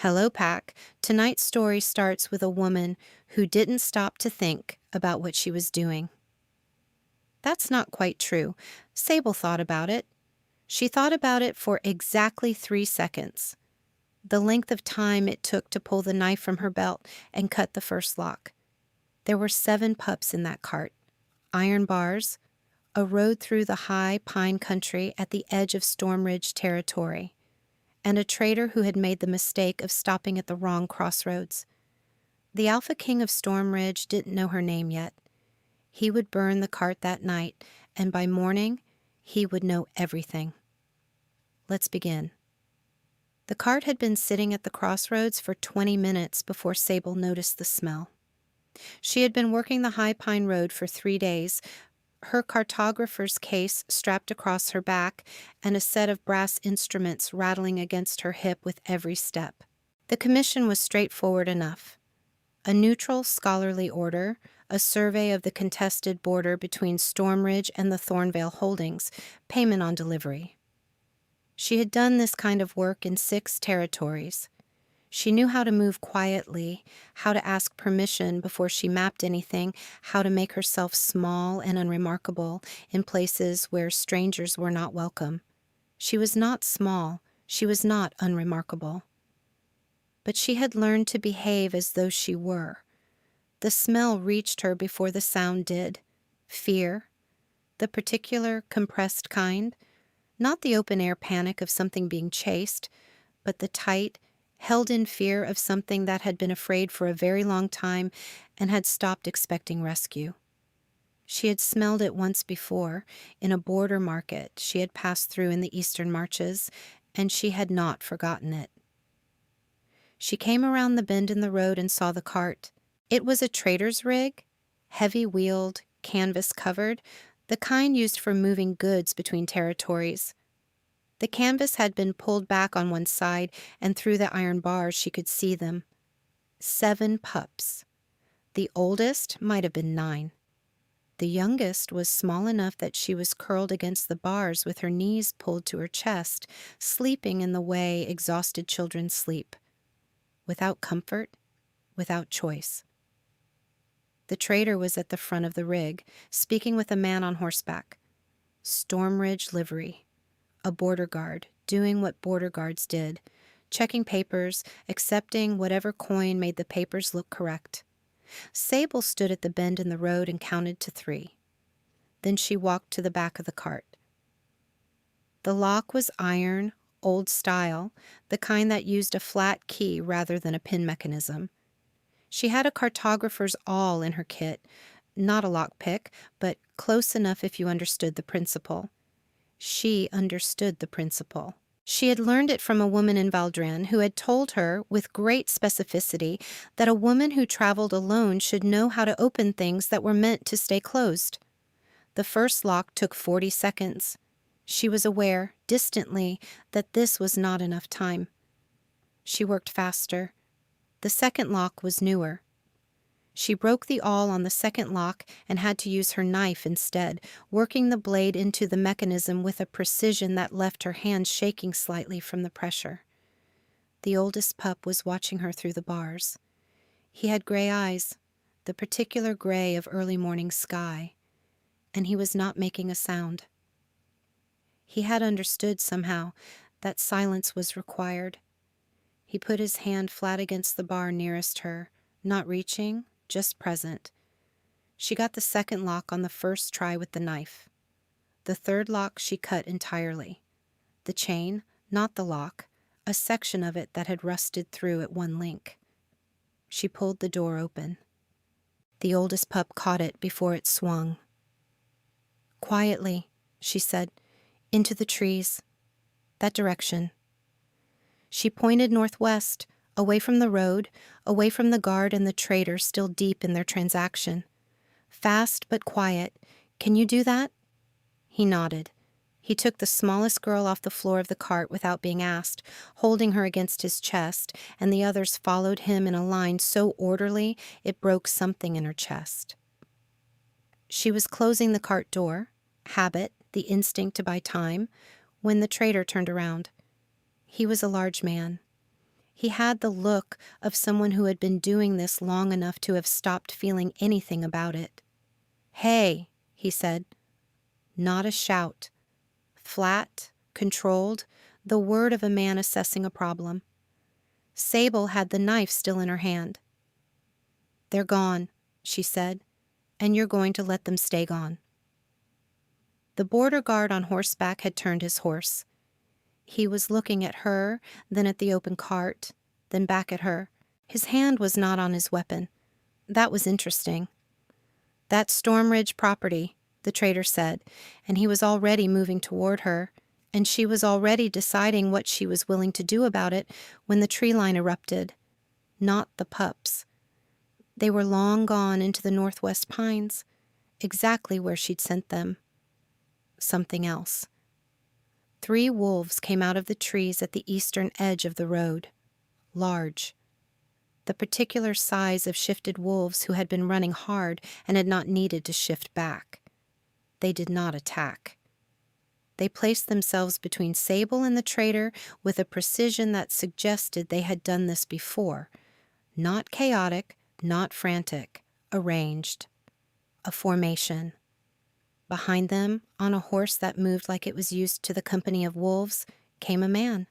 Hello, Pack. Tonight's story starts with a woman who didn't stop to think about what she was doing. That's not quite true. Sable thought about it. She thought about it for exactly 3 seconds, the length of time it took to pull the knife from her belt and cut the first lock. There were 7 pups in that cart, iron bars, a road through the high pine country at the edge of Stormridge territory, and a trader who had made the mistake of stopping at the wrong crossroads. The Alpha King of Stormridge didn't know her name yet. He would burn the cart that night, and by morning, he would know everything. Let's begin. The cart had been sitting at the crossroads for 20 minutes before Sable noticed the smell. She had been working the high pine road for 3 days, her cartographer's case strapped across her back, and a set of brass instruments rattling against her hip with every step. The commission was straightforward enough. A neutral, scholarly order, a survey of the contested border between Stormridge and the Thornvale holdings, payment on delivery. She had done this kind of work in 6 territories. She knew how to move quietly, how to ask permission before she mapped anything, how to make herself small and unremarkable in places where strangers were not welcome. She was not small, she was not unremarkable. But she had learned to behave as though she were. The smell reached her before the sound did. Fear, the particular compressed kind, not the open-air panic of something being chased, but the tight, held-in fear of something that had been afraid for a very long time and had stopped expecting rescue. She had smelled it once before, in a border market she had passed through in the eastern marches, and she had not forgotten it. She came around the bend in the road and saw the cart. It was a trader's rig, heavy-wheeled, canvas-covered, the kind used for moving goods between territories. The canvas had been pulled back on one side, and through the iron bars she could see them. 7 pups. The oldest might have been 9. The youngest was small enough that she was curled against the bars with her knees pulled to her chest, sleeping in the way exhausted children sleep. Without comfort, without choice. The trader was at the front of the rig, speaking with a man on horseback. Stormridge livery. A border guard, doing what border guards did, checking papers, accepting whatever coin made the papers look correct. Sable stood at the bend in the road and counted to 3. Then she walked to the back of the cart. The lock was iron, old style, the kind that used a flat key rather than a pin mechanism. She had a cartographer's awl in her kit, not a lockpick, but close enough if you understood the principle. She understood the principle. She had learned it from a woman in Valdren who had told her, with great specificity, that a woman who traveled alone should know how to open things that were meant to stay closed. The first lock took 40 seconds. She was aware, distantly, that this was not enough time. She worked faster. The second lock was newer. She broke the awl on the second lock and had to use her knife instead, working the blade into the mechanism with a precision that left her hands shaking slightly from the pressure. The oldest pup was watching her through the bars. He had gray eyes, the particular gray of early morning sky, and he was not making a sound. He had understood somehow that silence was required. He put his hand flat against the bar nearest her, not reaching, just present. She got the second lock on the first try with the knife. The third lock she cut entirely. The chain, not the lock, a section of it that had rusted through at one link. She pulled the door open. The oldest pup caught it before it swung. "Quietly," she said, "into the trees. That direction." She pointed northwest, away from the road, away from the guard and the trader still deep in their transaction. "Fast but quiet. Can you do that?" He nodded. He took the smallest girl off the floor of the cart without being asked, holding her against his chest, and the others followed him in a line so orderly it broke something in her chest. She was closing the cart door, habit, the instinct to buy time, when the trader turned around. He was a large man. He had the look of someone who had been doing this long enough to have stopped feeling anything about it. "Hey," he said. Not a shout. Flat, controlled, the word of a man assessing a problem. Sable had the knife still in her hand. "They're gone," she said, "and you're going to let them stay gone." The border guard on horseback had turned his horse. He was looking at her, then at the open cart, then back at her. His hand was not on his weapon. That was interesting. "That's Stormridge property," the trader said, and he was already moving toward her, and she was already deciding what she was willing to do about it when the tree line erupted. Not the pups. They were long gone into the northwest pines, exactly where she'd sent them. Something else. 3 wolves came out of the trees at the eastern edge of the road. Large. The particular size of shifted wolves who had been running hard and had not needed to shift back. They did not attack. They placed themselves between Sable and the trader with a precision that suggested they had done this before. Not chaotic, not frantic, arranged. A formation. Behind them, on a horse that moved like it was used to the company of wolves, came a man.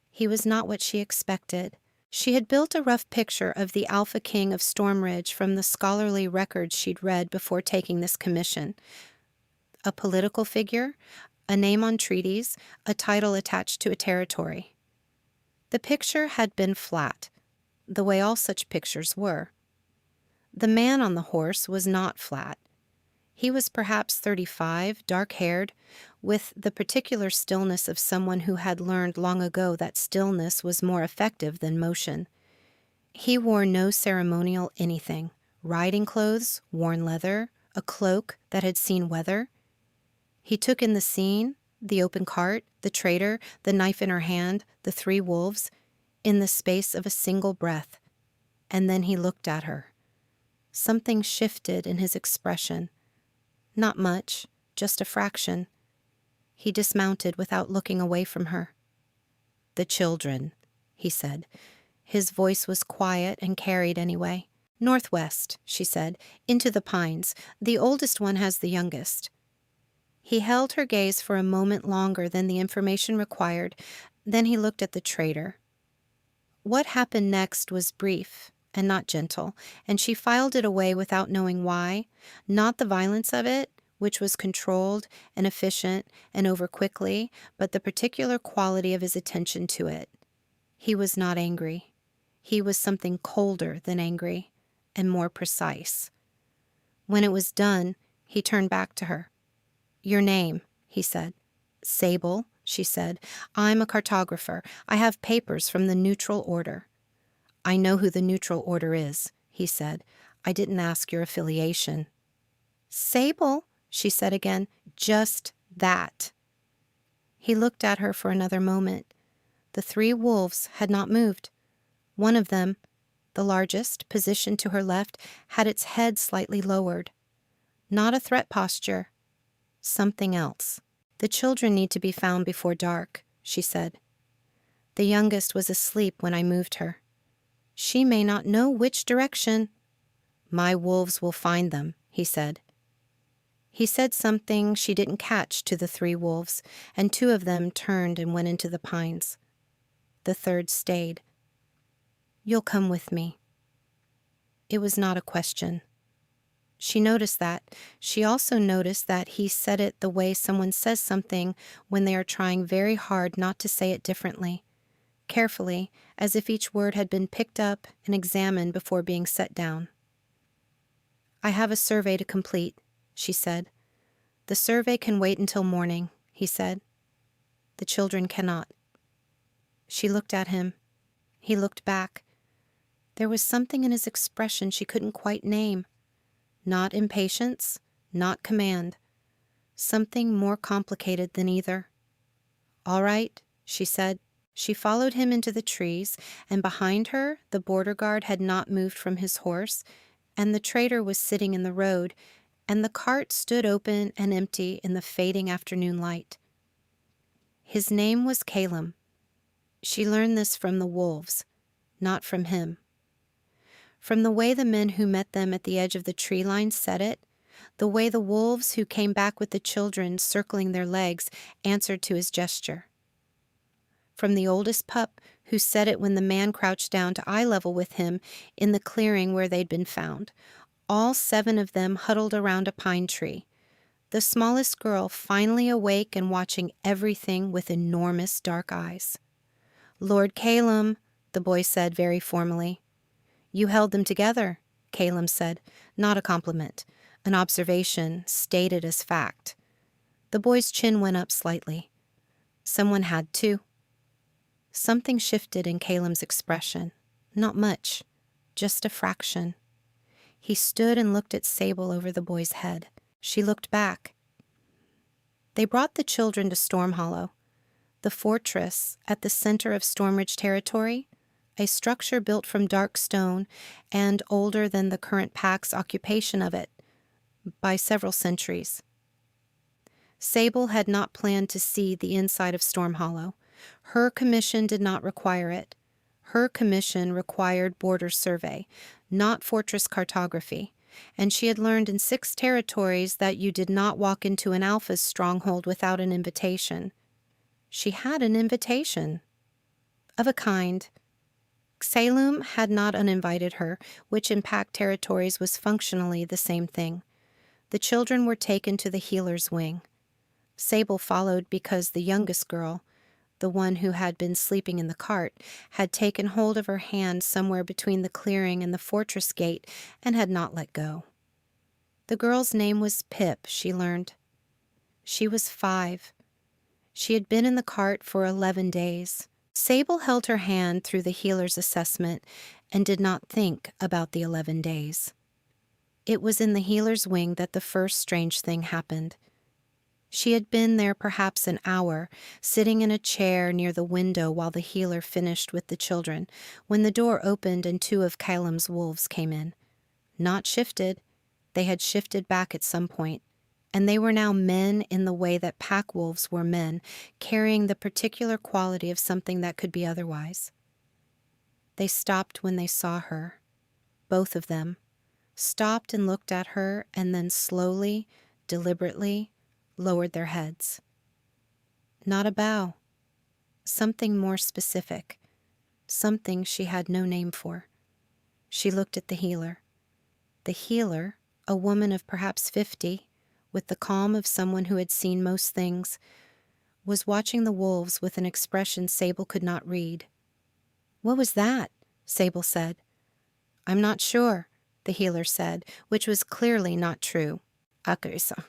He was not what she expected. She had built a rough picture of the Alpha King of Stormridge from the scholarly records she'd read before taking this commission. A political figure, a name on treaties, a title attached to a territory. The picture had been flat, the way all such pictures were. The man on the horse was not flat. He was perhaps 35, dark-haired, with the particular stillness of someone who had learned long ago that stillness was more effective than motion. He wore no ceremonial anything. Riding clothes, worn leather, a cloak that had seen weather. He took in the scene, the open cart, the trader, the knife in her hand, the 3 wolves, in the space of a single breath. And then he looked at her. Something shifted in his expression. Not much, just a fraction. He dismounted without looking away from her. "The children," he said. His voice was quiet and carried anyway. "Northwest," she said, "into the pines. The oldest one has the youngest." He held her gaze for a moment longer than the information required, then he looked at the trader. What happened next was brief and not gentle, and she filed it away without knowing why. Not the violence of it, which was controlled and efficient and over quickly, but the particular quality of his attention to it. He was not angry. He was something colder than angry, and more precise. When it was done, he turned back to her. "Your name," he said. "Sable," she said. "I'm a cartographer. I have papers from the Neutral Order." "I know who the Neutral Order is," he said. "I didn't ask your affiliation." "Sable," she said again. "Just that." He looked at her for another moment. The 3 wolves had not moved. One of them, the largest, positioned to her left, had its head slightly lowered. Not a threat posture. Something else. "The children need to be found before dark," she said. "The youngest was asleep when I moved her. She may not know which direction." "My wolves will find them," he said. He said something she didn't catch to the 3 wolves, and 2 of them turned and went into the pines. The 3rd stayed. "You'll come with me." It was not a question. She noticed that. She also noticed that he said it the way someone says something when they are trying very hard not to say it differently, carefully, as if each word had been picked up and examined before being set down. "I have a survey to complete," she said. "The survey can wait until morning," he said. "The children cannot." She looked at him. He looked back. There was something in his expression she couldn't quite name. Not impatience, not command. Something more complicated than either. "All right," she said. She followed him into the trees, and behind her the border guard had not moved from his horse, and the trader was sitting in the road, and the cart stood open and empty in the fading afternoon light. His name was Caelum. She learned this from the wolves, not from him. From the way the men who met them at the edge of the tree line said it, the way the wolves who came back with the children circling their legs answered to his gesture. From the oldest pup who said it when the man crouched down to eye level with him in the clearing where they'd been found. All 7 of them huddled around a pine tree, the smallest girl finally awake and watching everything with enormous dark eyes. "Lord Caelum," the boy said very formally. "You held them together," Caelum said, not a compliment, an observation stated as fact. The boy's chin went up slightly. "Someone had to." Something shifted in Caelum's expression. Not much, just a fraction. He stood and looked at Sable over the boy's head. She looked back. They brought the children to Stormhollow, the fortress at the center of Stormridge territory, a structure built from dark stone and older than the current pack's occupation of it by several centuries. Sable had not planned to see the inside of Stormhollow. Her commission did not require it. Her commission required border survey, not fortress cartography, and she had learned in 6 territories that you did not walk into an Alpha's stronghold without an invitation. She had an invitation. Of a kind. Caelum had not uninvited her, which in packed territories was functionally the same thing. The children were taken to the healer's wing. Sable followed because the youngest girl, the one who had been sleeping in the cart, had taken hold of her hand somewhere between the clearing and the fortress gate and had not let go. The girl's name was Pip, she learned. She was 5. She had been in the cart for 11 days. Sable held her hand through the healer's assessment and did not think about the 11 days. It was in the healer's wing that the first strange thing happened. She had been there perhaps an hour, sitting in a chair near the window while the healer finished with the children, when the door opened and 2 of Caelum's wolves came in. Not shifted. They had shifted back at some point, and they were now men in the way that pack wolves were men, carrying the particular quality of something that could be otherwise. They stopped when they saw her. Both of them. Stopped and looked at her, and then slowly, deliberately, lowered their heads. Not a bow. Something more specific. Something she had no name for. She looked at the healer. The healer, a woman of perhaps 50, with the calm of someone who had seen most things, was watching the wolves with an expression Sable could not read. "What was that?" Sable said. "I'm not sure," the healer said, which was clearly not true. "Akurisa."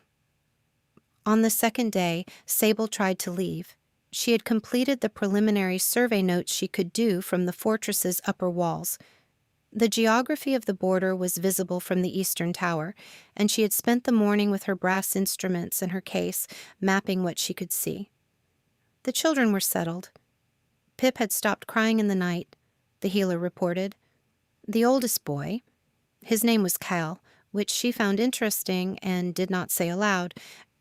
On the 2nd day, Sable tried to leave. She had completed the preliminary survey notes she could do from the fortress's upper walls. The geography of the border was visible from the eastern tower, and she had spent the morning with her brass instruments in her case, mapping what she could see. The children were settled. Pip had stopped crying in the night, the healer reported. The oldest boy, his name was Cael, which she found interesting and did not say aloud,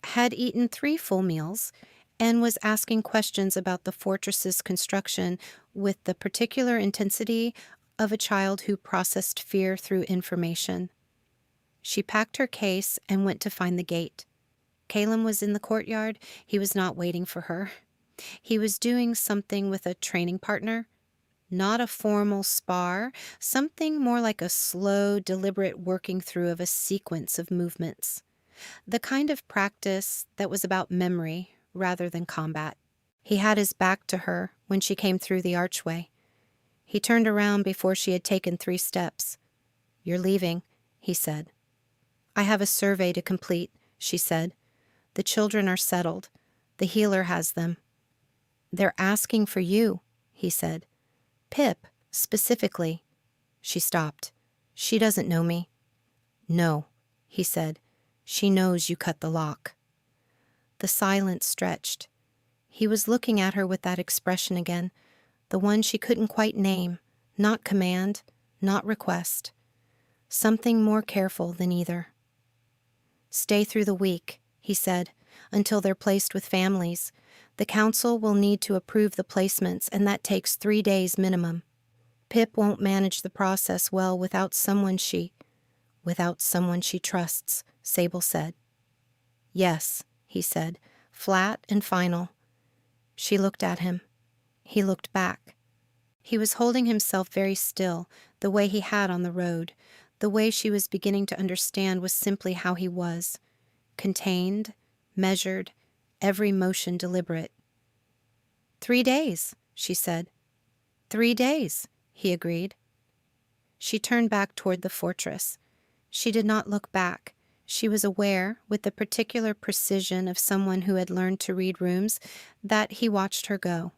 had eaten 3 full meals and was asking questions about the fortress's construction with the particular intensity of a child who processed fear through information. She packed her case and went to find the gate. Caelum was in the courtyard. He was not waiting for her. He was doing something with a training partner. Not a formal spar, something more like a slow, deliberate working through of a sequence of movements. The kind of practice that was about memory rather than combat. He had his back to her when she came through the archway. He turned around before she had taken 3 steps. "You're leaving," he said. "I have a survey to complete," she said. "The children are settled. The healer has them." "They're asking for you," he said. "Pip, specifically." She stopped. "She doesn't know me." "No," he said. "She knows you cut the lock." The silence stretched. He was looking at her with that expression again, the one she couldn't quite name, not command, not request. Something more careful than either. "Stay through the week," he said, "until they're placed with families. The council will need to approve the placements, and that takes 3 days minimum. Pip won't manage the process well without someone she trusts, Sable said. Yes, he said, flat and final. She looked at him. He looked back. He was holding himself very still, the way he had on the road. The way she was beginning to understand was simply how he was. Contained, measured, every motion deliberate. 3 days, she said. 3 days, he agreed. She turned back toward the fortress. She did not look back. She was aware, with the particular precision of someone who had learned to read rooms, that he watched her go.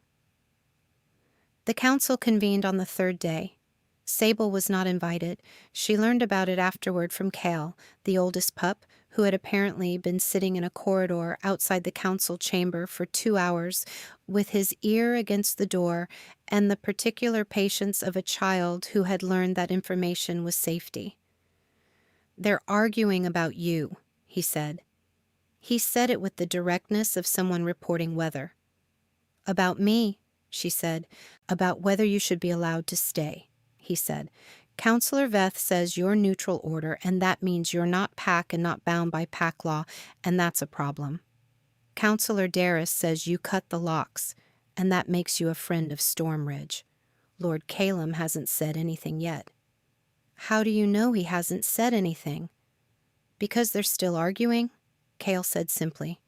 The council convened on the 3rd day. Sable was not invited. She learned about it afterward from Caelum, the oldest pup, who had apparently been sitting in a corridor outside the council chamber for 2 hours, with his ear against the door and the particular patience of a child who had learned that information was safety. "They're arguing about you," he said. He said it with the directness of someone reporting weather. "About me," she said. "About whether you should be allowed to stay," he said. "Counselor Veth says you're neutral order, and that means you're not pack and not bound by pack law, and that's a problem. Counselor Darris says you cut the locks, and that makes you a friend of Stormridge. Lord Caelum hasn't said anything yet." "How do you know he hasn't said anything?" "Because they're still arguing," Caelum said simply.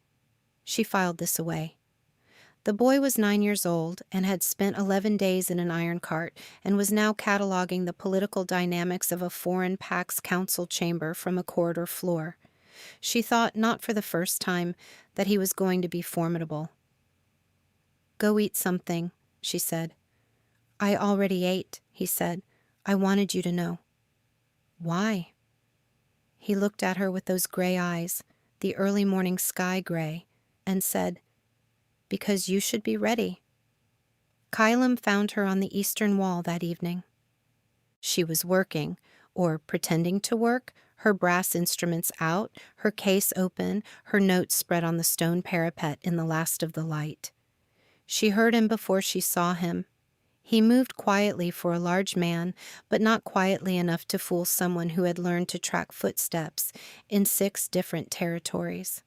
She filed this away. The boy was 9 years old and had spent 11 days in an iron cart and was now cataloging the political dynamics of a foreign pax council chamber from a corridor floor. She thought, not for the first time, that he was going to be formidable. "Go eat something," she said. "I already ate," he said. "I wanted you to know." "Why?" He looked at her with those gray eyes, the early morning sky gray, and said, "Because you should be ready." Caelum found her on the eastern wall that evening. She was working, or pretending to work, her brass instruments out, her case open, her notes spread on the stone parapet in the last of the light. She heard him before she saw him. He moved quietly for a large man, but not quietly enough to fool someone who had learned to track footsteps in 6 different territories.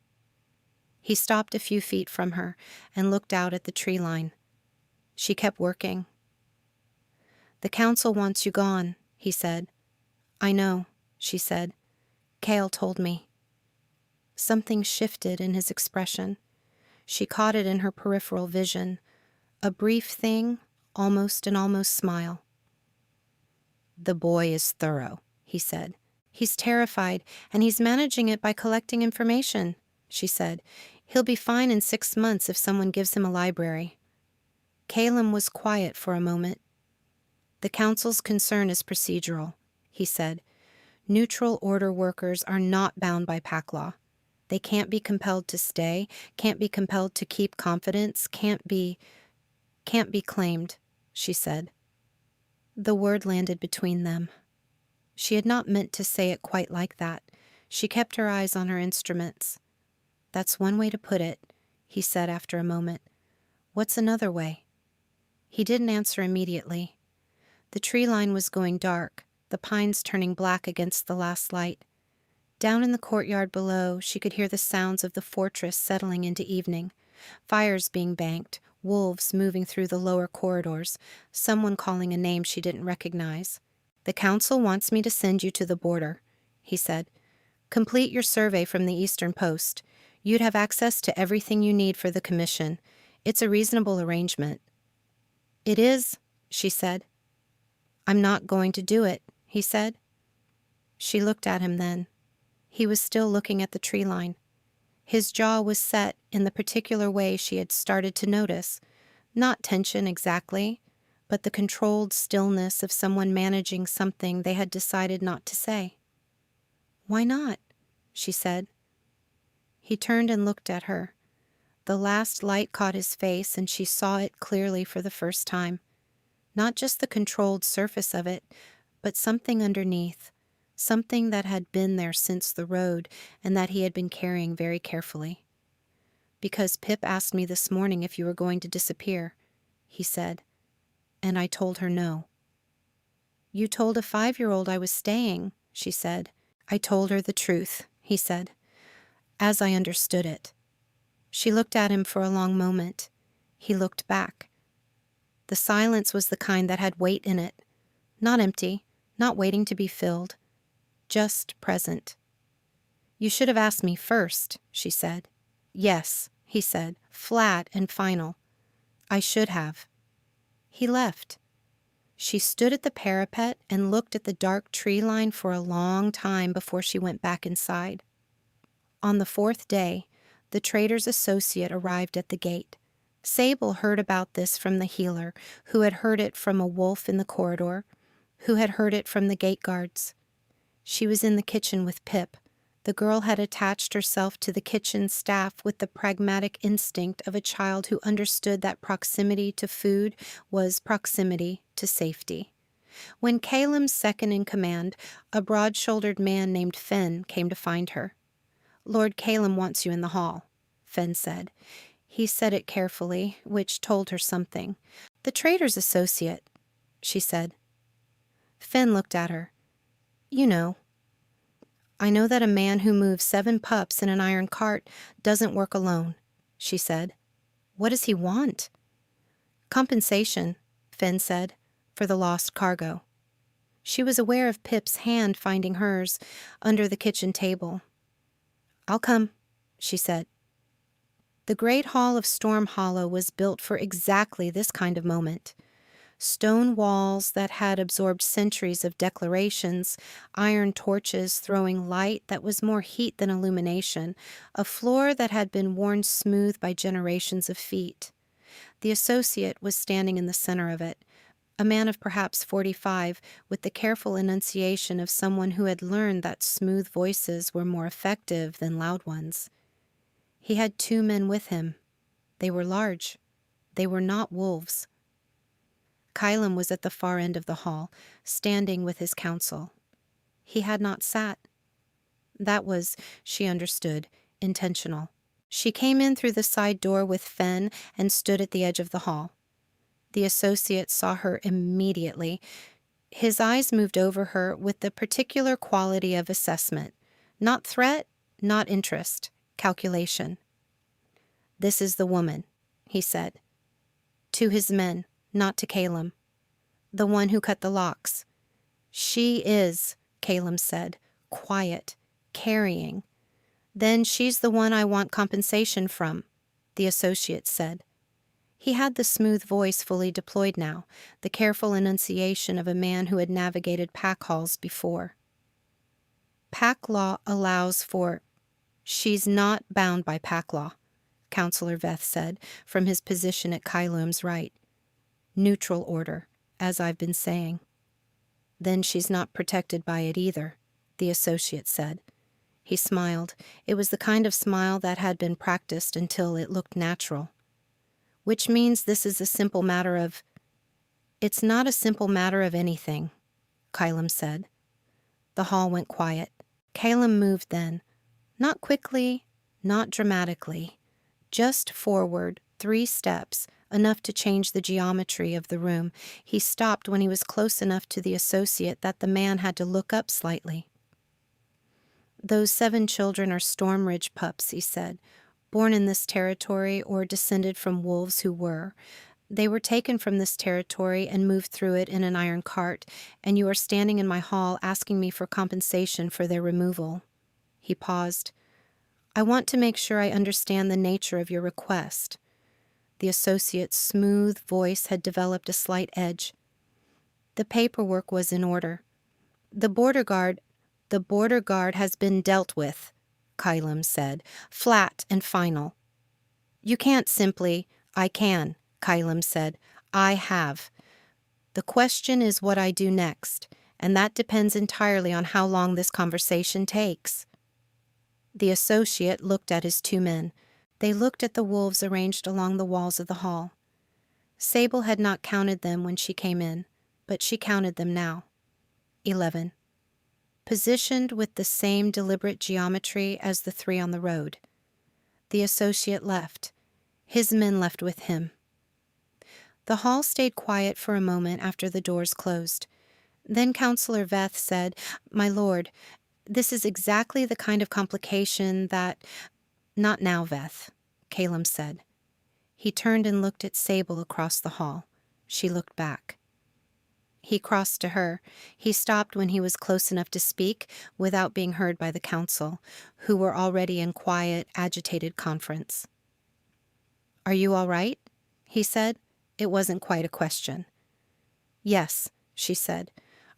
He stopped a few feet from her and looked out at the tree line. She kept working. "The council wants you gone," he said. "I know," she said. "Caelum told me." Something shifted in his expression. She caught it in her peripheral vision, a brief thing, almost an almost smile. "The boy is thorough," he said. "He's terrified, and he's managing it by collecting information," she said. "He'll be fine in 6 months if someone gives him a library." Caelum was quiet for a moment. "The council's concern is procedural," he said. "Neutral order workers are not bound by pack law. They can't be compelled to stay, can't be compelled to keep confidence, can't be claimed," she said. The word landed between them. She had not meant to say it quite like that. She kept her eyes on her instruments. "That's one way to put it," he said after a moment. "What's another way?" He didn't answer immediately. The tree line was going dark, the pines turning black against the last light. Down in the courtyard below, she could hear the sounds of the fortress settling into evening, fires being banked, wolves moving through the lower corridors, someone calling a name she didn't recognize. "The council wants me to send you to the border," he said. "Complete your survey from the eastern post. You'd have access to everything you need for the commission. It's a reasonable arrangement." "It is," she said. "I'm not going to do it," he said. She looked at him then. He was still looking at the tree line. His jaw was set in the particular way she had started to notice. Not tension exactly, but the controlled stillness of someone managing something they had decided not to say. "Why not?" she said. He turned and looked at her. The last light caught his face, and she saw it clearly for the first time. Not just the controlled surface of it, but something underneath, something that had been there since the road and that he had been carrying very carefully. "Because Pip asked me this morning if you were going to disappear," he said, "and I told her no." "You told a 5-year-old I was staying," she said. "I told her the truth," he said, "as I understood it." She looked at him for a long moment. He looked back. The silence was the kind that had weight in it. Not empty, not waiting to be filled, just present. "You should have asked me first," she said. "Yes," he said, flat and final. "I should have." He left. She stood at the parapet and looked at the dark tree line for a long time before she went back inside. On the 4th day, the trader's associate arrived at the gate. Sable heard about this from the healer, who had heard it from a wolf in the corridor, who had heard it from the gate guards. She was in the kitchen with Pip. The girl had attached herself to the kitchen staff with the pragmatic instinct of a child who understood that proximity to food was proximity to safety. When Caelum's second in command, a broad-shouldered man named Fen, came to find her. "Lord Caelum wants you in the hall," Fen said. He said it carefully, which told her something. "The trader's associate," she said. Fen looked at her. "You know." "I know that a man who moves 7 pups in an iron cart doesn't work alone," she said. "What does he want?" "Compensation," Fen said, "for the lost cargo." She was aware of Pip's hand finding hers under the kitchen table. "I'll come," she said. The great hall of Stormhollow was built for exactly this kind of moment. Stone walls that had absorbed centuries of declarations, iron torches throwing light that was more heat than illumination, a floor that had been worn smooth by generations of feet. The associate was standing in the center of it, a man of perhaps 45, with the careful enunciation of someone who had learned that smooth voices were more effective than loud ones. He had 2 men with him. They were large. They were not wolves. Caelum was at the far end of the hall, standing with his counsel. He had not sat. That was, she understood, intentional. She came in through the side door with Fen and stood at the edge of the hall. The associate saw her immediately. His eyes moved over her with the particular quality of assessment. Not threat, not interest, calculation. "This is the woman," he said. To his men, not to Caelum. "The one who cut the locks." "She is," Caelum said, quiet, carrying. "Then she's the one I want compensation from," the associate said. He had the smooth voice fully deployed now, the careful enunciation of a man who had navigated pack halls before. "Pack law allows for—" "She's not bound by pack law," Counselor Veth said, from his position at Caelum's right. "Neutral order, as I've been saying." "Then she's not protected by it either," the associate said. He smiled. It was the kind of smile that had been practiced until it looked natural. "Which means this is a simple matter of—" "It's not a simple matter of anything," Caelum said. The hall went quiet. Caelum moved then. Not quickly, not dramatically. Just forward, 3 steps, enough to change the geometry of the room. He stopped when he was close enough to the associate that the man had to look up slightly. "Those 7 children are Stormridge pups," he said, "born in this territory or descended from wolves who were. They were taken from this territory and moved through it in an iron cart, and you are standing in my hall asking me for compensation for their removal." He paused. "I want to make sure I understand the nature of your request." The associate's smooth voice had developed a slight edge. "The paperwork was in order. The border guard has been dealt with," Caelum said, flat and final. "You can't simply—" "I can," Caelum said. "I have. The question is what I do next, and that depends entirely on how long this conversation takes." The associate looked at his 2 men. They looked at the wolves arranged along the walls of the hall. Sable had not counted them when she came in, but she counted them now. 11. Positioned with the same deliberate geometry as the 3 on the road. The associate left. His men left with him. The hall stayed quiet for a moment after the doors closed. Then Counselor Veth said, "My lord, this is exactly the kind of complication that—" "Not now, Veth," Caelum said. He turned and looked at Sable across the hall. She looked back. He crossed to her. He stopped when he was close enough to speak without being heard by the council, who were already in quiet, agitated conference. "Are you all right?" he said. It wasn't quite a question. "Yes," she said.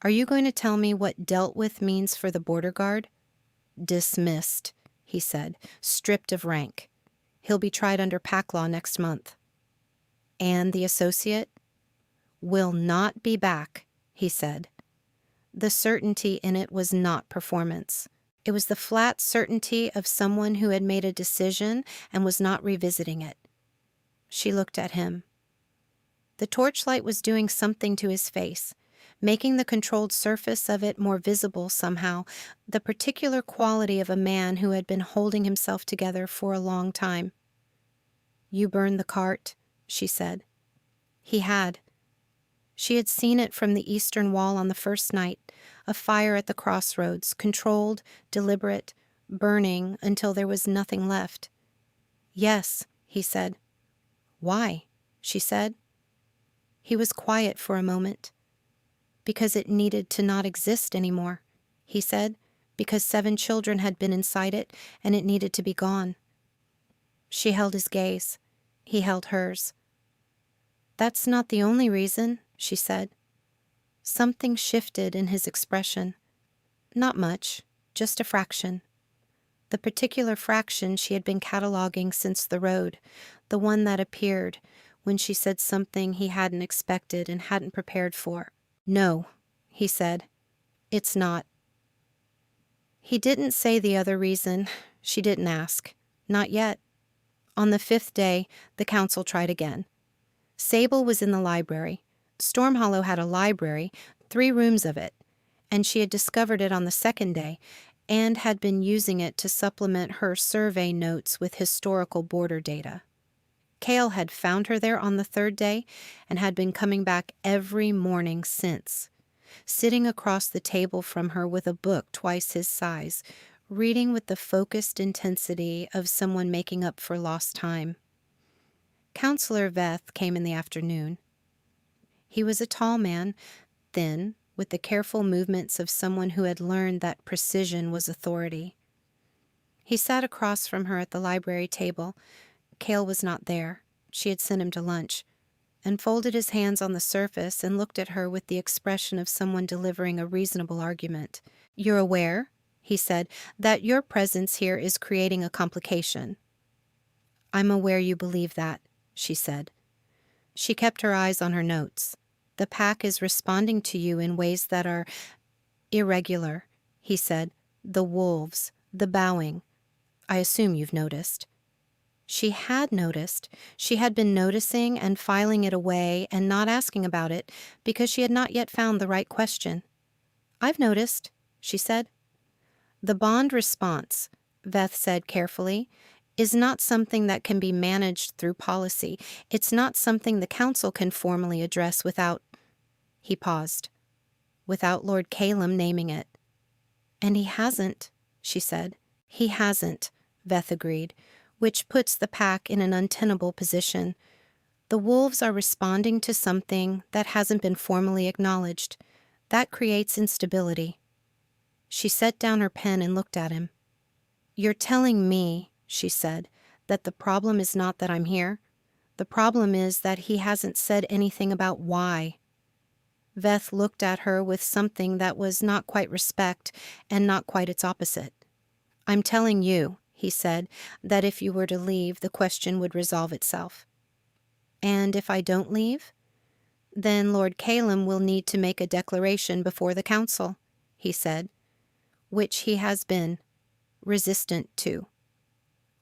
"Are you going to tell me what 'dealt with' means for the border guard?" "Dismissed," he said, "stripped of rank. He'll be tried under pack law next month." "And the associate?" "Will not be back," he said. The certainty in it was not performance. It was the flat certainty of someone who had made a decision and was not revisiting it. She looked at him. The torchlight was doing something to his face, making the controlled surface of it more visible somehow, the particular quality of a man who had been holding himself together for a long time. "You burned the cart," she said. He had. She had seen it from the eastern wall on the first night, a fire at the crossroads, controlled, deliberate, burning until there was nothing left. "Yes," he said. "Why?" she said. He was quiet for a moment. "Because it needed to not exist anymore," he said, "because 7 children had been inside it, and it needed to be gone." She held his gaze. He held hers. "That's not the only reason," she said. Something shifted in his expression. Not much, just a fraction. The particular fraction she had been cataloging since the road, the one that appeared when she said something he hadn't expected and hadn't prepared for. "No," he said. "It's not." He didn't say the other reason. She didn't ask. Not yet. On the 5th day, the council tried again. Sable was in the library. Stormhollow had a library, 3 rooms of it, and she had discovered it on the 2nd day and had been using it to supplement her survey notes with historical border data. Cael had found her there on the 3rd day and had been coming back every morning since, sitting across the table from her with a book twice his size, reading with the focused intensity of someone making up for lost time. Counselor Veth came in the afternoon. He was a tall man, thin, with the careful movements of someone who had learned that precision was authority. He sat across from her at the library table. Cael was not there. She had sent him to lunch, and folded his hands on the surface and looked at her with the expression of someone delivering a reasonable argument. "You're aware," he said, "that your presence here is creating a complication." "I'm aware you believe that," she said. She kept her eyes on her notes. "The pack is responding to you in ways that are irregular," he said. "The wolves, the bowing. I assume you've noticed." She had noticed. She had been noticing and filing it away and not asking about it because she had not yet found the right question. "I've noticed," she said. "The bond response," Veth said carefully, "is not something that can be managed through policy. It's not something the council can formally address without—" He paused. "Without Lord Caelum naming it." "And he hasn't," she said. "He hasn't," Veth agreed, "which puts the pack in an untenable position. The wolves are responding to something that hasn't been formally acknowledged. That creates instability." She set down her pen and looked at him. "You're telling me," she said, "that the problem is not that I'm here. The problem is that he hasn't said anything about why." Veth looked at her with something that was not quite respect and not quite its opposite. "I'm telling you," he said, "that if you were to leave, the question would resolve itself." "And if I don't leave?" "Then Lord Caelum will need to make a declaration before the council," he said, "which he has been resistant to."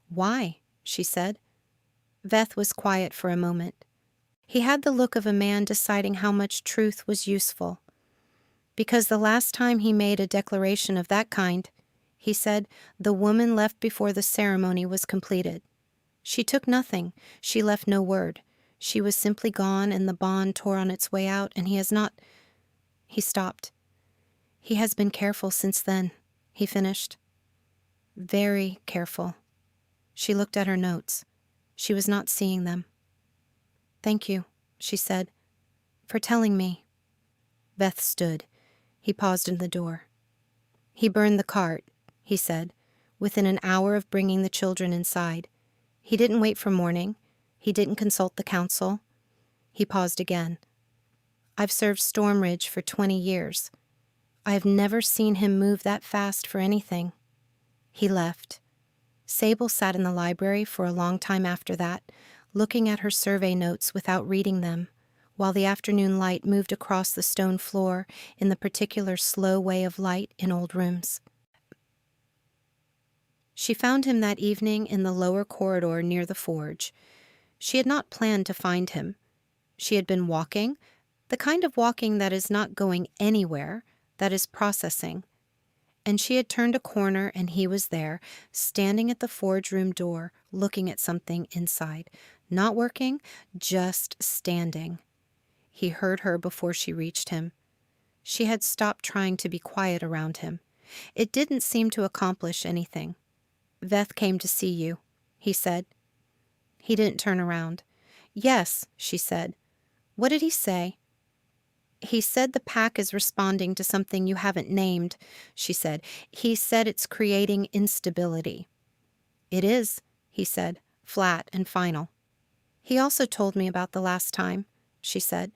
"Why?" she said. Veth was quiet for a moment. He had the look of a man deciding how much truth was useful. "Because the last time he made a declaration of that kind," he said, "the woman left before the ceremony was completed. She took nothing. She left no word. She was simply gone, and the bond tore on its way out, and he has not... He stopped. He has been careful since then, he finished. Very careful. She looked at her notes. She was not seeing them. Thank you, she said, for telling me. Veth stood. He paused in the door. He burned the cart, he said, within an hour of bringing the children inside. He didn't wait for morning. He didn't consult the council. He paused again. I've served Stormridge for 20 years. I have never seen him move that fast for anything. He left. Sable sat in the library for a long time after that, looking at her survey notes without reading them, while the afternoon light moved across the stone floor in the particular slow way of light in old rooms. She found him that evening in the lower corridor near the forge. She had not planned to find him. She had been walking, the kind of walking that is not going anywhere, that is processing. And she had turned a corner and he was there, standing at the forge room door, looking at something inside. Not working, just standing. He heard her before she reached him. She had stopped trying to be quiet around him. It didn't seem to accomplish anything. Veth came to see you, he said. He didn't turn around. Yes, she said. What did he say? He said the pack is responding to something you haven't named, she said. He said it's creating instability. It is, he said, flat and final. He also told me about the last time, she said.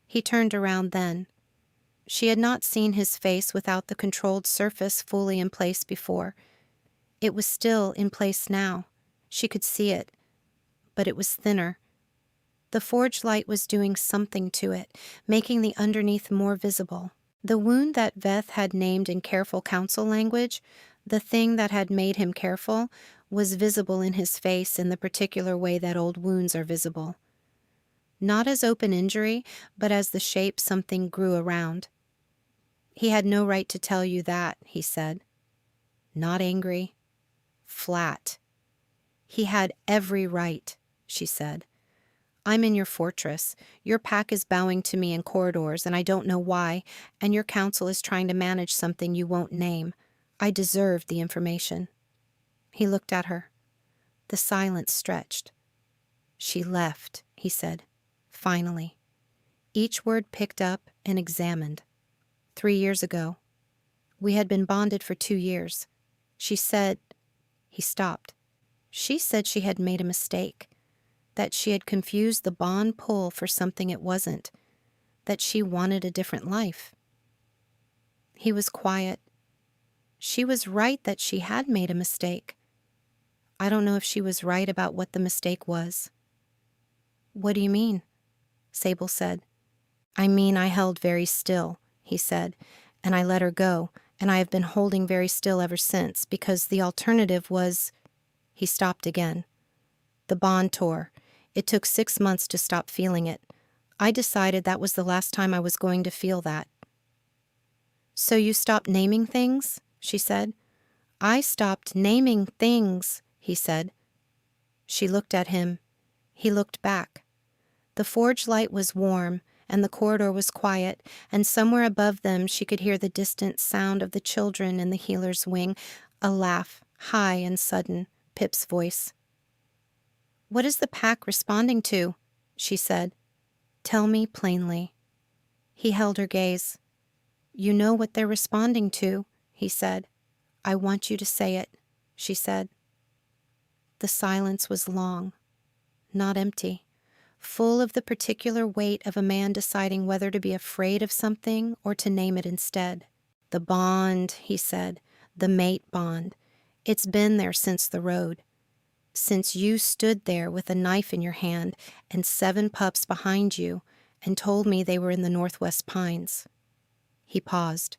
He turned around then. She had not seen his face without the controlled surface fully in place before. It was still in place now. She could see it, but it was thinner. The forge light was doing something to it, making the underneath more visible. The wound that Veth had named in careful council language, the thing that had made him careful, was visible in his face in the particular way that old wounds are visible. Not as open injury, but as the shape something grew around. He had no right to tell you that, he said. Not angry. Flat. He had every right, she said. I'm in your fortress. Your pack is bowing to me in corridors, and I don't know why, and your council is trying to manage something you won't name. I deserve the information. He looked at her. The silence stretched. She left, he said, finally. Each word picked up and examined. 3 years ago. We had been bonded for 2 years. She said... He stopped. She said she had made a mistake. That she had confused the bond pull for something it wasn't, that she wanted a different life. He was quiet. She was right that she had made a mistake. I don't know if she was right about what the mistake was. What do you mean? Sable said. I mean I held very still, he said, and I let her go, and I have been holding very still ever since, because the alternative was... He stopped again. The bond tore. It took 6 months to stop feeling it. I decided that was the last time I was going to feel that. So you stopped naming things? She said. I stopped naming things, he said. She looked at him. He looked back. The forge light was warm, and the corridor was quiet, and somewhere above them she could hear the distant sound of the children in the healer's wing, a laugh, high and sudden, Pip's voice. What is the pack responding to? She said. Tell me plainly. He held her gaze. You know what they're responding to, he said. I want you to say it, she said. The silence was long, not empty, full of the particular weight of a man deciding whether to be afraid of something or to name it instead. The bond, he said, the mate bond. It's been there since the road. Since you stood there with a knife in your hand and 7 pups behind you and told me they were in the Northwest Pines. He paused.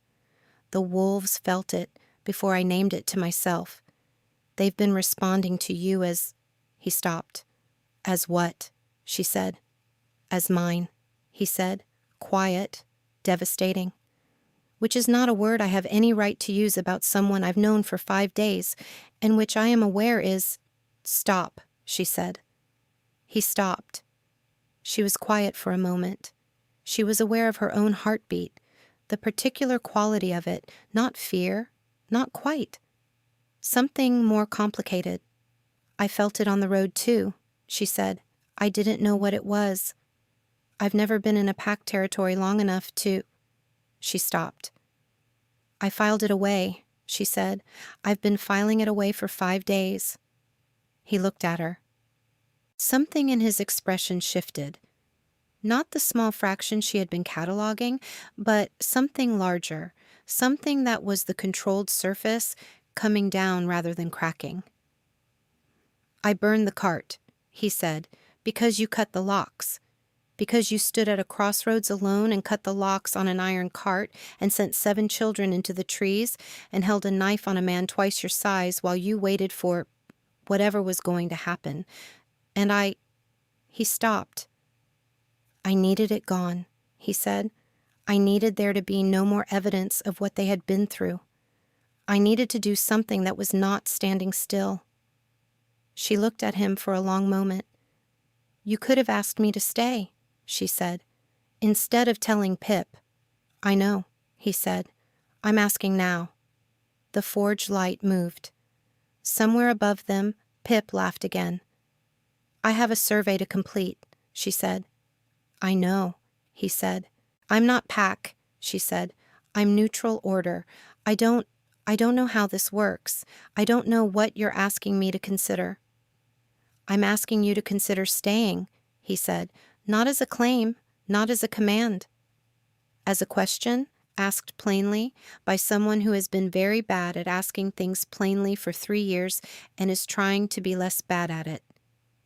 The wolves felt it before I named it to myself. They've been responding to you as... He stopped. As what? She said. As mine, he said, quiet, devastating. Which is not a word I have any right to use about someone I've known for 5 days, and which I am aware is... Stop, she said. He stopped. She was quiet for a moment. She was aware of her own heartbeat, the particular quality of it, not fear, not quite. Something more complicated. I felt it on the road too, she said. I didn't know what it was. I've never been in a pack territory long enough to... She stopped. I filed it away, she said. I've been filing it away for 5 days. He looked at her. Something in his expression shifted. Not the small fraction she had been cataloging, but something larger, something that was the controlled surface coming down rather than cracking. I burned the cart, he said, because you cut the locks. Because you stood at a crossroads alone and cut the locks on an iron cart and sent 7 children into the trees and held a knife on a man twice your size while you waited for whatever was going to happen. And He stopped. I needed it gone, he said. I needed there to be no more evidence of what they had been through. I needed to do something that was not standing still. She looked at him for a long moment. You could have asked me to stay, she said, instead of telling Pip. I know, he said. I'm asking now. The forge light moved. Somewhere above them, Pip laughed again. I have a survey to complete, she said. I know, he said. I'm not pack, she said. I'm neutral order. I don't know how this works. I don't know what you're asking me to consider. I'm asking you to consider staying, he said, not as a claim, not as a command. As a question, asked plainly by someone who has been very bad at asking things plainly for 3 years and is trying to be less bad at it.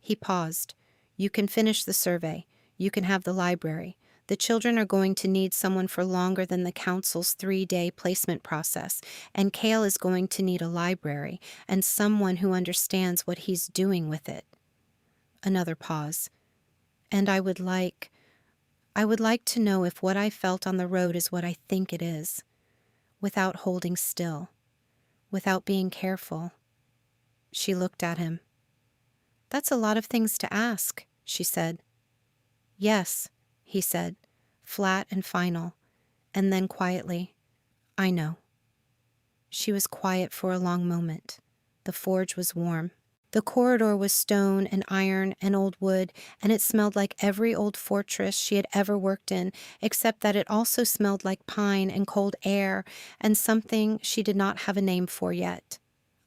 He paused. You can finish the survey. You can have the library. The children are going to need someone for longer than the council's 3-day placement process, and Cael is going to need a library and someone who understands what he's doing with it. Another pause. And I would like to know if what I felt on the road is what I think it is, without holding still, without being careful. She looked at him. That's a lot of things to ask, she said. Yes, he said, flat and final, and then quietly, I know. She was quiet for a long moment. The forge was warm. The corridor was stone and iron and old wood, and it smelled like every old fortress she had ever worked in, except that it also smelled like pine and cold air and something she did not have a name for yet.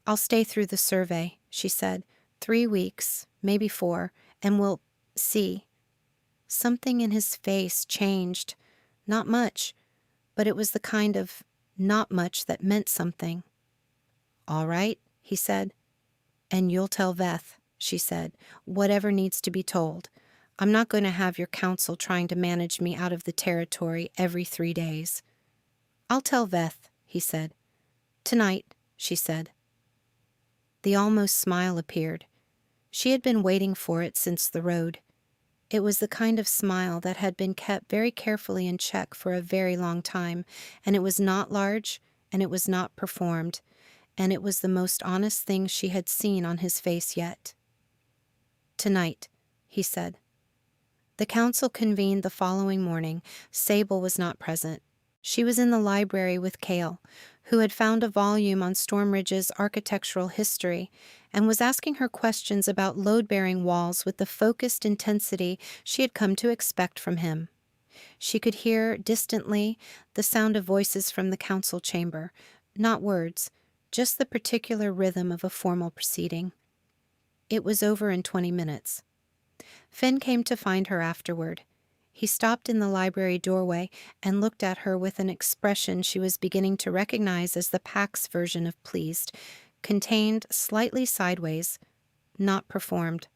I'll stay through the survey, she said. 3 weeks, maybe 4, and we'll see. Something in his face changed. Not much, but it was the kind of not much that meant something. All right, he said. And you'll tell Veth, she said, whatever needs to be told. I'm not going to have your council trying to manage me out of the territory every 3 days. I'll tell Veth, he said. Tonight, she said. The almost smile appeared. She had been waiting for it since the road. It was the kind of smile that had been kept very carefully in check for a very long time, and it was not large, and it was not performed, and it was the most honest thing she had seen on his face yet. Tonight, he said. The council convened the following morning. Sable was not present. She was in the library with Cael, who had found a volume on Stormridge's architectural history and was asking her questions about load-bearing walls with the focused intensity she had come to expect from him. She could hear, distantly, the sound of voices from the council chamber, not words, just the particular rhythm of a formal proceeding. It was over in 20 minutes. Finn came to find her afterward. He stopped in the library doorway and looked at her with an expression she was beginning to recognize as the pack's version of pleased, contained slightly sideways, not performed.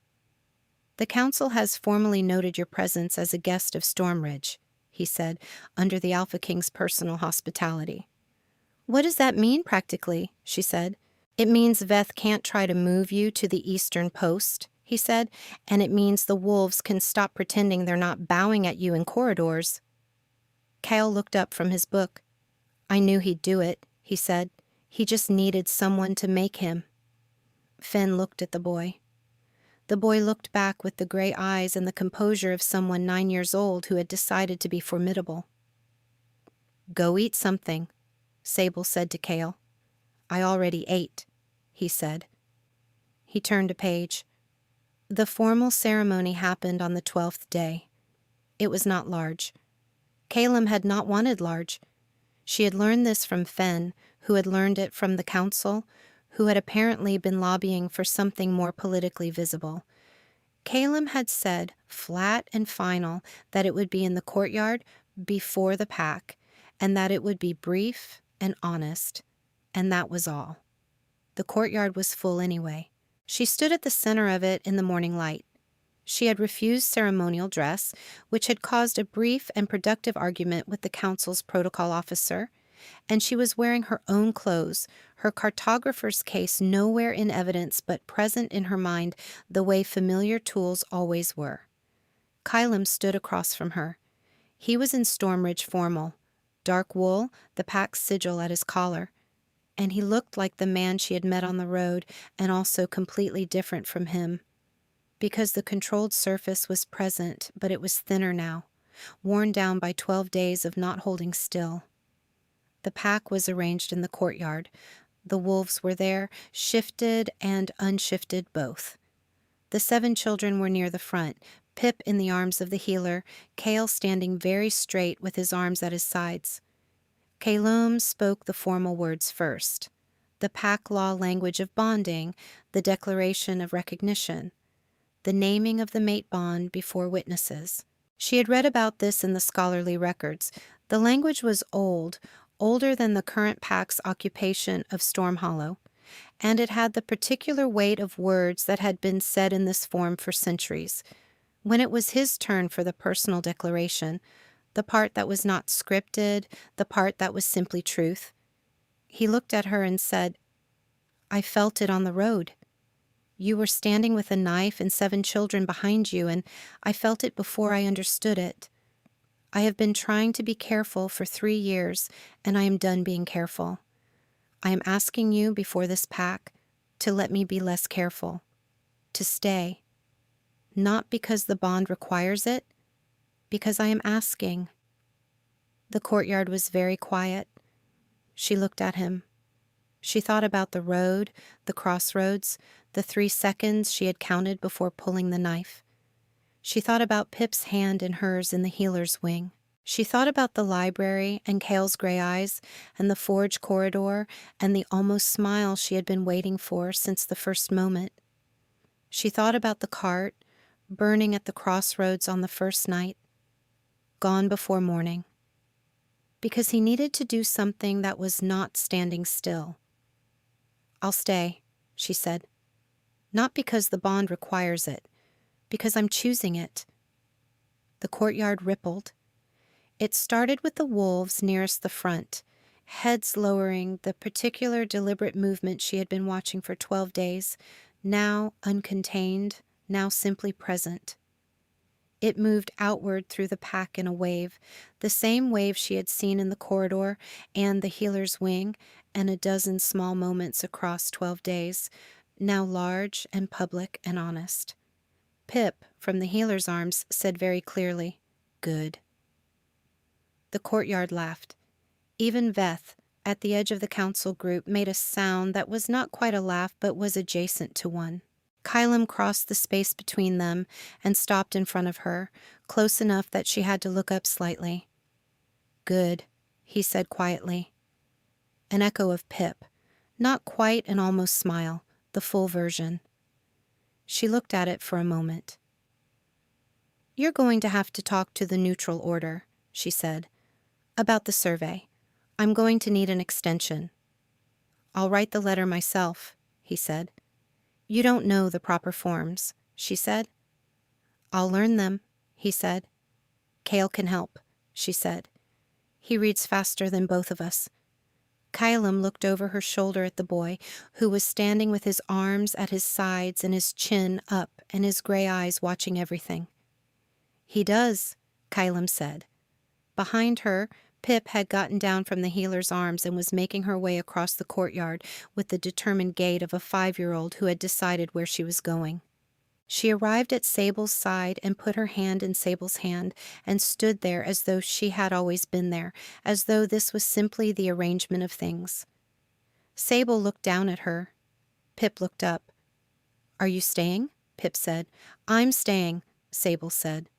The council has formally noted your presence as a guest of Stormridge, he said, under the Alpha King's personal hospitality. What does that mean practically? She said. It means Veth can't try to move you to the eastern post, he said, and it means the wolves can stop pretending they're not bowing at you in corridors. Cael looked up from his book. I knew he'd do it, he said. He just needed someone to make him. Finn looked at the boy. The boy looked back with the gray eyes and the composure of someone 9 years old who had decided to be formidable. "Go eat something," Sable said to Cael. "I already ate," he said. He turned a page. The formal ceremony happened on the 12th day. It was not large. Caelum had not wanted large. She had learned this from Fen, who had learned it from the council, who had apparently been lobbying for something more politically visible. Caelum had said, flat and final, that it would be in the courtyard before the pack, and that it would be brief and honest, and that was all. The courtyard was full anyway. She stood at the center of it in the morning light. She had refused ceremonial dress, which had caused a brief and productive argument with the council's protocol officer, and she was wearing her own clothes, her cartographer's case nowhere in evidence but present in her mind the way familiar tools always were. Caelum stood across from her. He was in Stormridge formal, dark wool, the pack's sigil at his collar, and he looked like the man she had met on the road and also completely different from him. Because the controlled surface was present, but it was thinner now, worn down by 12 days of not holding still. The pack was arranged in the courtyard. The wolves were there, shifted and unshifted both. The 7 children were near the front, Pip in the arms of the healer, Cael standing very straight with his arms at his sides. Caelum spoke the formal words first, the pack law language of bonding, the declaration of recognition, the naming of the mate bond before witnesses. She had read about this in the scholarly records. The language was old, older than the current pack's occupation of Stormhollow, and it had the particular weight of words that had been said in this form for centuries. When it was his turn for the personal declaration, the part that was not scripted, the part that was simply truth, he looked at her and said, "I felt it on the road. You were standing with a knife and 7 children behind you, and I felt it before I understood it. I have been trying to be careful for 3 years, and I am done being careful. I am asking you before this pack to let me be less careful, to stay. Not because the bond requires it, because I am asking." The courtyard was very quiet. She looked at him. She thought about the road, the crossroads, the 3 seconds she had counted before pulling the knife. She thought about Pip's hand in hers in the healer's wing. She thought about the library and Cael's gray eyes and the forge corridor and the almost smile she had been waiting for since the first moment. She thought about the cart, burning at the crossroads on the first night, gone before morning. Because he needed to do something that was not standing still. "I'll stay," she said. "Not because the bond requires it, because I'm choosing it." The courtyard rippled. It started with the wolves nearest the front, heads lowering, the particular deliberate movement she had been watching for 12 days, now uncontained, now simply present. It moved outward through the pack in a wave, the same wave she had seen in the corridor and the healer's wing, and a dozen small moments across 12 days, now large and public and honest. Pip, from the healer's arms, said very clearly, "Good." The courtyard laughed. Even Veth, at the edge of the council group, made a sound that was not quite a laugh but was adjacent to one. Caelum crossed the space between them and stopped in front of her, close enough that she had to look up slightly. "Good," he said quietly. An echo of Pip, not quite an almost smile, the full version. She looked at it for a moment. "You're going to have to talk to the neutral order," she said, "about the survey. I'm going to need an extension." "I'll write the letter myself," he said. "You don't know the proper forms," she said. "I'll learn them," he said. "Cael can help," she said. "He reads faster than both of us." Caelum looked over her shoulder at the boy, who was standing with his arms at his sides and his chin up and his gray eyes watching everything. "He does," Caelum said. Behind her, Pip had gotten down from the healer's arms and was making her way across the courtyard with the determined gait of a 5-year-old who had decided where she was going. She arrived at Sable's side and put her hand in Sable's hand and stood there as though she had always been there, as though this was simply the arrangement of things. Sable looked down at her. Pip looked up. "Are you staying?" Pip said. "I'm staying," Sable said.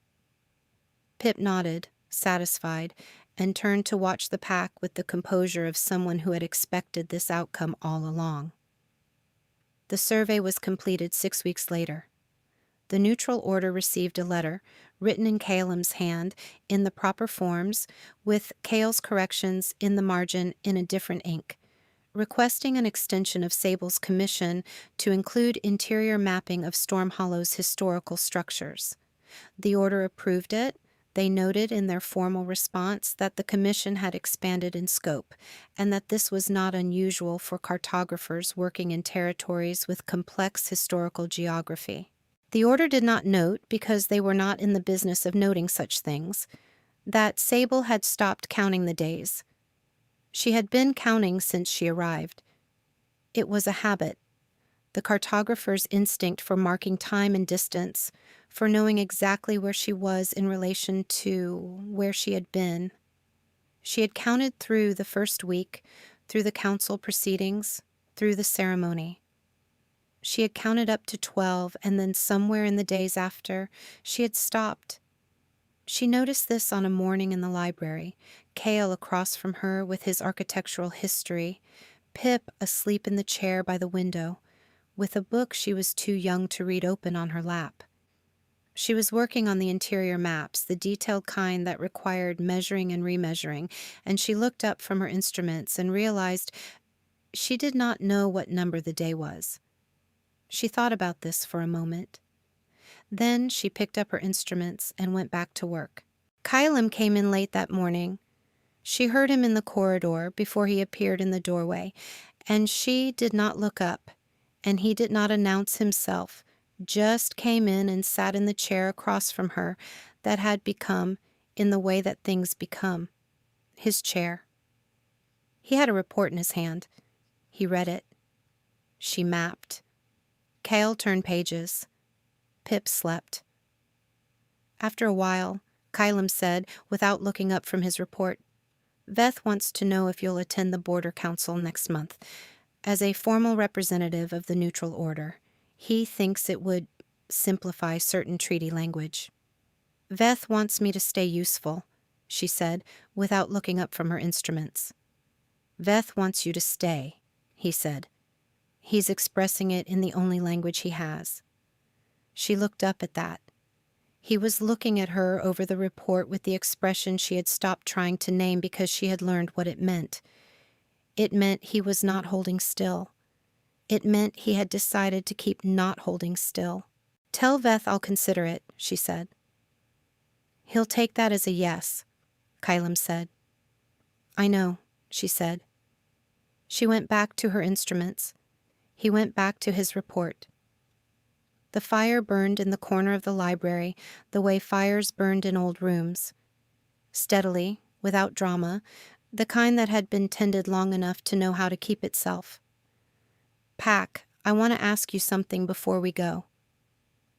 Pip nodded, satisfied, and turned to watch the pack with the composure of someone who had expected this outcome all along. The survey was completed 6 weeks later. The neutral order received a letter, written in Caelum's hand, in the proper forms, with Cael's corrections in the margin in a different ink, requesting an extension of Sable's commission to include interior mapping of Stormhollow's historical structures. The order approved it. They noted in their formal response that the commission had expanded in scope, and that this was not unusual for cartographers working in territories with complex historical geography. The order did not note, because they were not in the business of noting such things, that Sable had stopped counting the days. She had been counting since she arrived. It was a habit, the cartographer's instinct for marking time and distance, for knowing exactly where she was in relation to where she had been. She had counted through the first week, through the council proceedings, through the ceremony. She had counted up to 12, and then somewhere in the days after, she had stopped. She noticed this on a morning in the library, Cael across from her with his architectural history, Pip asleep in the chair by the window, with a book she was too young to read open on her lap. She was working on the interior maps, the detailed kind that required measuring and remeasuring, and she looked up from her instruments and realized she did not know what number the day was. She thought about this for a moment. Then she picked up her instruments and went back to work. Caelum came in late that morning. She heard him in the corridor before he appeared in the doorway, and she did not look up, and he did not announce himself, just came in and sat in the chair across from her that had become, in the way that things become, his chair. He had a report in his hand. He read it. She mapped. Cael turned pages. Pip slept. After a while, Caelum said, without looking up from his report, "Veth wants to know if you'll attend the Border Council next month. As a formal representative of the neutral order, he thinks it would simplify certain treaty language." "Veth wants me to stay useful," she said, without looking up from her instruments. "Veth wants you to stay," he said. "He's expressing it in the only language he has." She looked up at that. He was looking at her over the report with the expression she had stopped trying to name because she had learned what it meant. It meant he was not holding still. It meant he had decided to keep not holding still. "Tell Veth I'll consider it," she said. "He'll take that as a yes," Caelum said. "I know," she said. She went back to her instruments. He went back to his report. The fire burned in the corner of the library the way fires burned in old rooms. Steadily, without drama, the kind that had been tended long enough to know how to keep itself. "Pack, I want to ask you something before we go."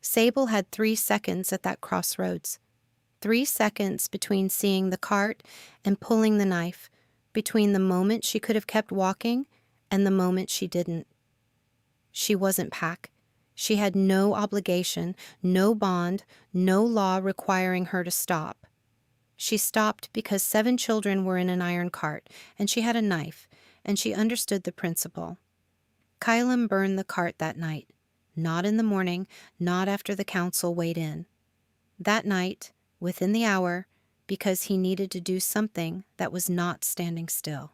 Sable had 3 seconds at that crossroads. 3 seconds between seeing the cart and pulling the knife, between the moment she could have kept walking and the moment she didn't. She wasn't Pack. She had no obligation, no bond, no law requiring her to stop. She stopped because 7 children were in an iron cart, and she had a knife, and she understood the principle. Caelum burned the cart that night. Not in the morning, not after the council weighed in. That night, within the hour, because he needed to do something that was not standing still.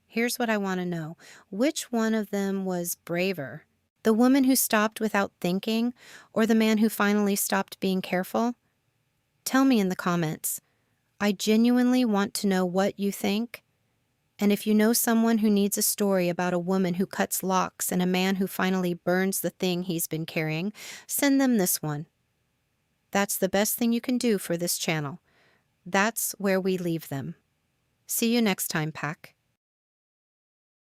Here's what I want to know. Which one of them was braver? The woman who stopped without thinking, or the man who finally stopped being careful? Tell me in the comments. I genuinely want to know what you think. And if you know someone who needs a story about a woman who cuts locks and a man who finally burns the thing he's been carrying, send them this one. That's the best thing you can do for this channel. That's where we leave them. See you next time, Pack.